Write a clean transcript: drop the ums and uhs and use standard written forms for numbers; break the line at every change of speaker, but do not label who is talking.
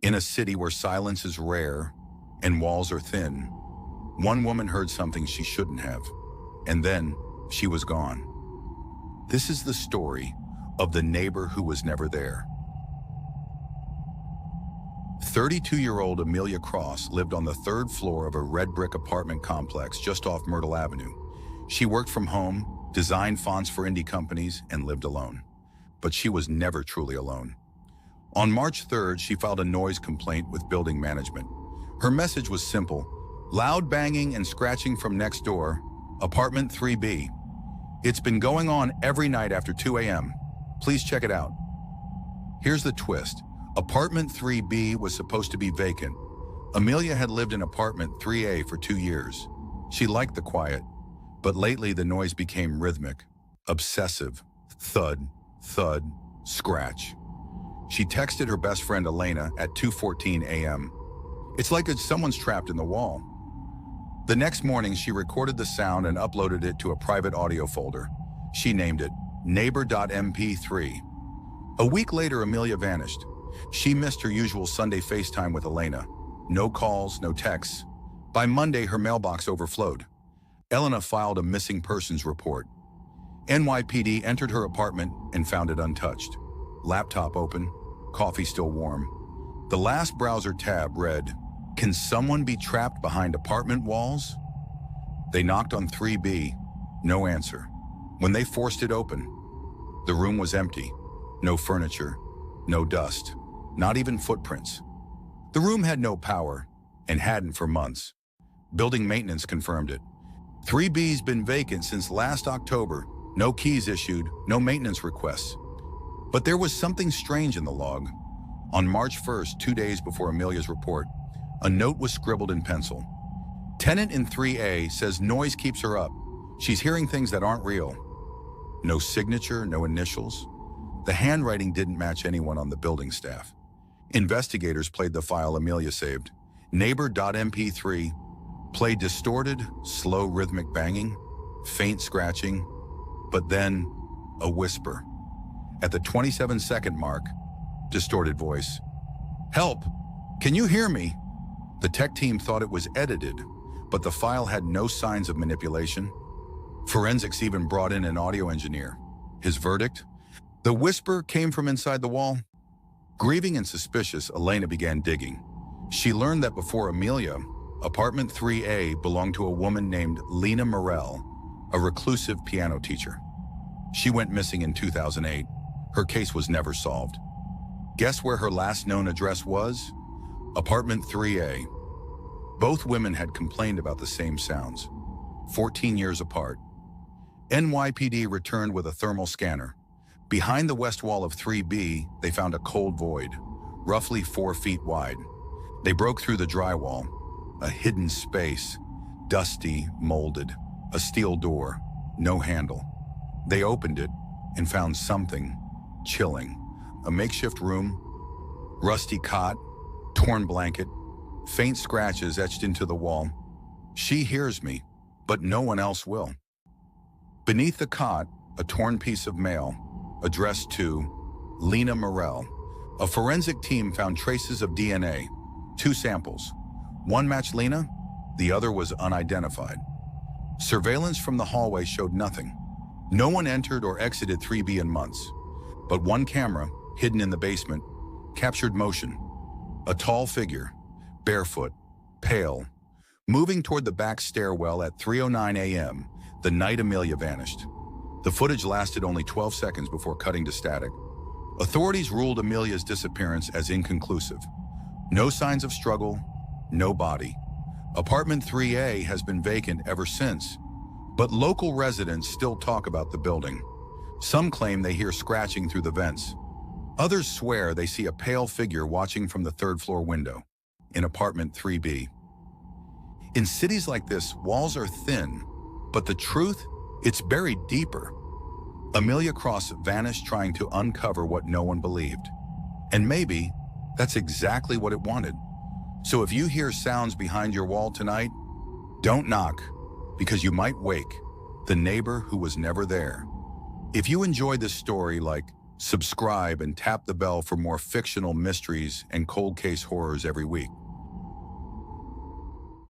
In a city where silence is rare and walls are thin, one woman heard something she shouldn't have, and then she was gone. This is the story of the neighbor who was never there. 32-year-old Amelia Cross lived on the third floor of a red brick apartment complex just off Myrtle Avenue. She worked from home, designed fonts for indie companies, and lived alone. But she was never truly alone. On March 3rd, she filed a noise complaint with building management. Her message was simple: loud banging and scratching from next door, apartment 3B. It's been going on every night after 2 a.m. Please check it out. Here's the twist. Apartment 3B was supposed to be vacant. Amelia had lived in apartment 3A for 2 years. She liked the quiet, but lately the noise became rhythmic, obsessive, thud, thud, scratch. She texted her best friend Elena at 2:14 a.m. It's like someone's trapped in the wall. The next morning, she recorded the sound and uploaded it to a private audio folder. She named it neighbor.mp3. A week later, Amelia vanished. She missed her usual Sunday FaceTime with Elena. No calls, no texts. By Monday, her mailbox overflowed. Elena filed a missing persons report. NYPD entered her apartment and found it untouched. Laptop open, coffee still warm. The last browser tab read, "Can someone be trapped behind apartment walls?" They knocked on 3B, no answer. When they forced it open, the room was empty. No furniture, no dust, not even footprints. The room had no power and hadn't for months. Building maintenance confirmed it. 3B's been vacant since last October. No keys issued, no maintenance requests. But there was something strange in the log. On March 1st, 2 days before Amelia's report, a note was scribbled in pencil. Tenant in 3A says noise keeps her up. She's hearing things that aren't real. No signature, no initials. The handwriting didn't match anyone on the building staff. Investigators played the file Amelia saved. Neighbor.mp3 played distorted, slow rhythmic banging, faint scratching, but then a whisper. At the 27-second mark, distorted voice. "Help! Can you hear me?" The tech team thought it was edited, but the file had no signs of manipulation. Forensics even brought in an audio engineer. His verdict? The whisper came from inside the wall. Grieving and suspicious, Elena began digging. She learned that before Amelia, apartment 3A belonged to a woman named Lena Morell, a reclusive piano teacher. She went missing in 2008. Her case was never solved. Guess where her last known address was? Apartment 3A. Both women had complained about the same sounds, 14 years apart. NYPD returned with a thermal scanner. Behind the west wall of 3B, they found a cold void, roughly 4 feet wide. They broke through the drywall, a hidden space, dusty, molded, a steel door, no handle. They opened it and found something chilling. A makeshift room, rusty cot, torn blanket, faint scratches etched into the wall. She hears me, but no one else will. Beneath the cot, a torn piece of mail, addressed to Lena Morell. A forensic team found traces of DNA, 2 samples. One matched Lena, the other was unidentified. Surveillance from the hallway showed nothing. No one entered or exited 3B in months, but one camera, hidden in the basement, captured motion. A tall figure, barefoot, pale, moving toward the back stairwell at 3:09 a.m., the night Amelia vanished. The footage lasted only 12 seconds before cutting to static. Authorities ruled Amelia's disappearance as inconclusive. No signs of struggle, no body. Apartment 3A has been vacant ever since, but local residents still talk about the building. Some claim they hear scratching through the vents. Others swear they see a pale figure watching from the third-floor window in apartment 3B. In cities like this, walls are thin, but the truth, it's buried deeper. Amelia Cross vanished trying to uncover what no one believed. And maybe that's exactly what it wanted. So if you hear sounds behind your wall tonight, don't knock, because you might wake the neighbor who was never there. If you enjoyed this story like Subscribe and tap the bell for more fictional mysteries and cold case horrors every week.